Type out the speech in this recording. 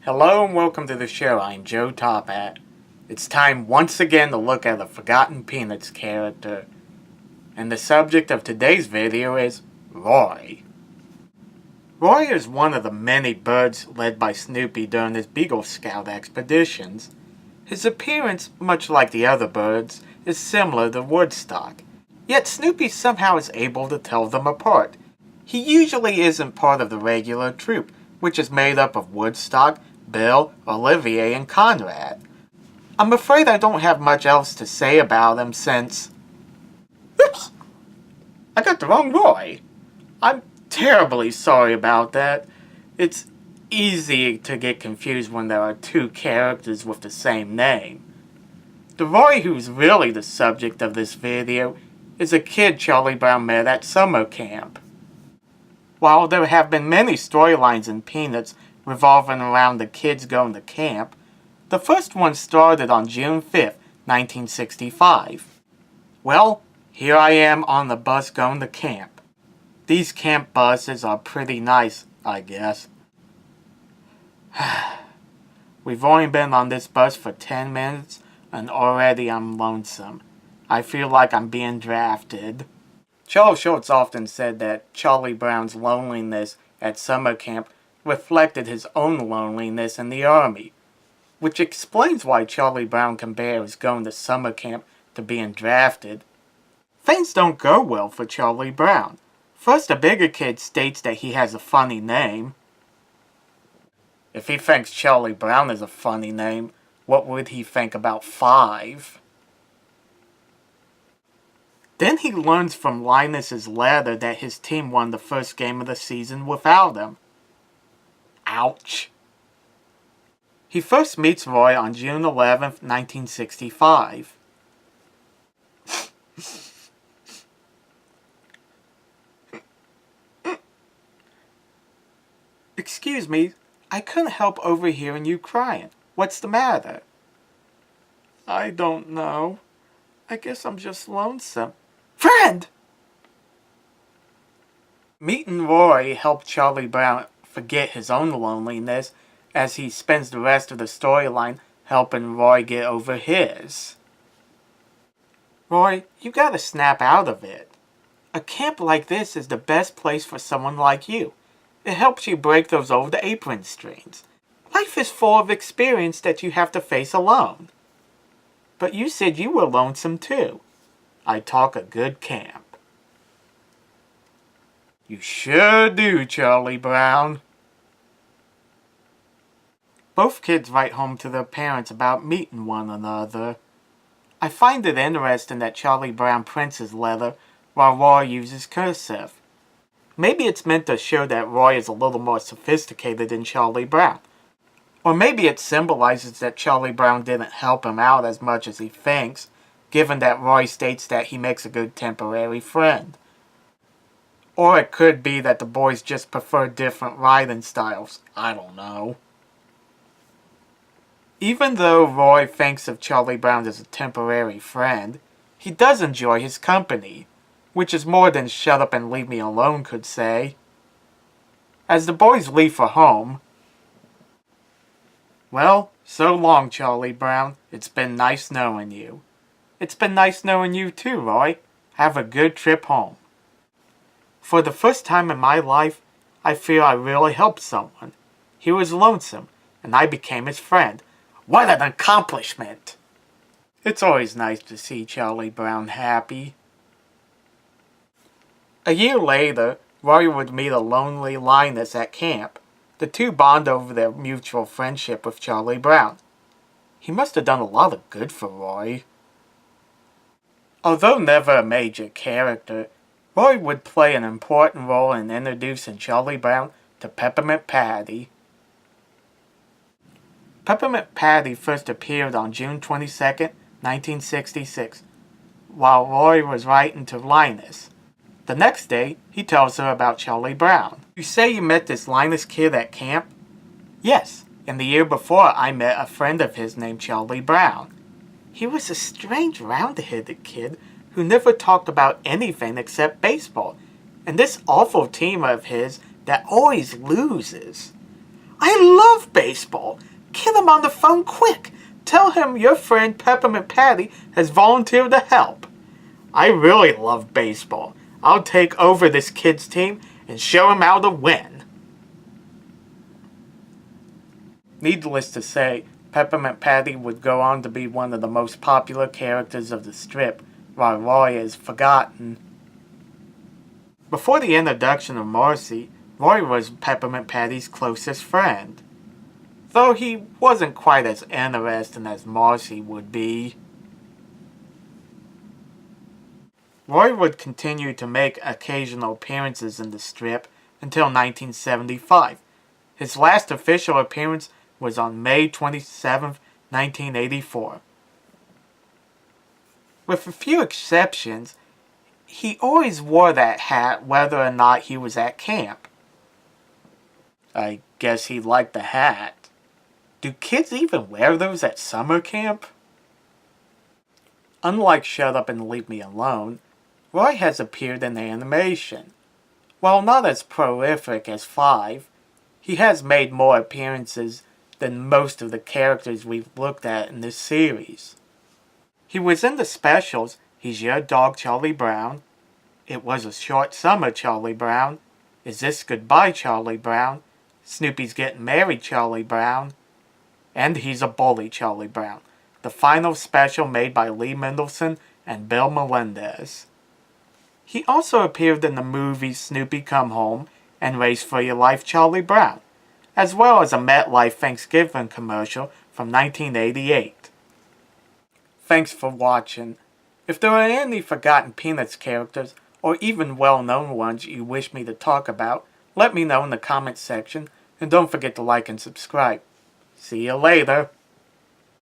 Hello and welcome to the show. I'm Joe Tophat. It's time once again to look at a forgotten Peanuts character. And the subject of today's video is Roy. Roy is one of the many birds led by Snoopy during his Beagle Scout expeditions. His appearance, much like the other birds, is similar to Woodstock. Yet Snoopy somehow is able to tell them apart. He usually isn't part of the regular troupe, which is made up of Woodstock, Bill, Olivier, and Conrad. I'm afraid I don't have much else to say about him since... Oops! I got the wrong Roy. I'm terribly sorry about that. It's easy to get confused when there are two characters with the same name. The Roy who's really the subject of this video is a kid Charlie Brown met at summer camp. While there have been many storylines in Peanuts revolving around the kids going to camp, the first one started on June 5th, 1965. Well, here I am on the bus going to camp. These camp buses are pretty nice, I guess. We've only been on this bus for 10 minutes and already I'm lonesome. I feel like I'm being drafted. Charles Schulz often said that Charlie Brown's loneliness at summer camp reflected his own loneliness in the army, which explains why Charlie Brown compares going to summer camp to being drafted. Things don't go well for Charlie Brown. First, a bigger kid states that he has a funny name. If he thinks Charlie Brown is a funny name, what would he think about 5? Then he learns from Linus's letter that his team won the first game of the season without him. Ouch. He first meets Roy on June 11th, 1965. Excuse me, I couldn't help overhearing you crying. What's the matter? I don't know. I guess I'm just lonesome. Friend! Meeting Roy helped Charlie Brown forget his own loneliness as he spends the rest of the storyline helping Roy get over his. Roy, you gotta snap out of it. A camp like this is the best place for someone like you. It helps you break those over-the-apron strains. Life is full of experience that you have to face alone. But you said you were lonesome too. I talk a good camp. You sure do, Charlie Brown. Both kids write home to their parents about meeting one another. I find it interesting that Charlie Brown prints his letter while Roy uses cursive. Maybe it's meant to show that Roy is a little more sophisticated than Charlie Brown. Or maybe it symbolizes that Charlie Brown didn't help him out as much as he thinks, given that Roy states that he makes a good temporary friend. Or it could be that the boys just prefer different writing styles. I don't know. Even though Roy thinks of Charlie Brown as a temporary friend, he does enjoy his company, which is more than "shut up and leave me alone" could say. As the boys leave for home, well, so long, Charlie Brown. It's been nice knowing you. It's been nice knowing you too, Roy. Have a good trip home. For the first time in my life, I feel I really helped someone. He was lonesome, and I became his friend. What an accomplishment! It's always nice to see Charlie Brown happy. A year later, Roy would meet a lonely Linus at camp. The two bond over their mutual friendship with Charlie Brown. He must have done a lot of good for Roy. Although never a major character, Roy would play an important role in introducing Charlie Brown to Peppermint Patty. Peppermint Patty first appeared on June 22nd, 1966, while Roy was writing to Linus. The next day, he tells her about Charlie Brown. You say you met this Linus kid at camp? Yes, and the year before I met a friend of his named Charlie Brown. He was a strange round-headed kid who never talked about anything except baseball, and this awful team of his that always loses. I love baseball. Get him on the phone quick. Tell him your friend Peppermint Patty has volunteered to help. I really love baseball. I'll take over this kid's team and show him how to win. Needless to say, Peppermint Patty would go on to be one of the most popular characters of the strip, while Roy is forgotten. Before the introduction of Marcie, Roy was Peppermint Patty's closest friend, though he wasn't quite as interesting as Marcie would be. Roy would continue to make occasional appearances in the strip until 1975. His last official appearance was on May 27, 1984. With a few exceptions, he always wore that hat whether or not he was at camp. I guess he liked the hat. Do kids even wear those at summer camp? Unlike Shut Up and Leave Me Alone, Roy has appeared in animation. While not as prolific as Five, he has made more appearances than most of the characters we've looked at in this series. He was in the specials He's Your Dog, Charlie Brown, It Was a Short Summer, Charlie Brown, Is This Goodbye, Charlie Brown, Snoopy's Getting Married, Charlie Brown, and He's a Bully, Charlie Brown, the final special made by Lee Mendelson and Bill Melendez. He also appeared in the movies Snoopy Come Home and Race for Your Life, Charlie Brown, as well as a MetLife Thanksgiving commercial from 1988. Thanks for watching. If there are any forgotten Peanuts characters, or even well-known ones you wish me to talk about, let me know in the comments section, and don't forget to like and subscribe. See you later.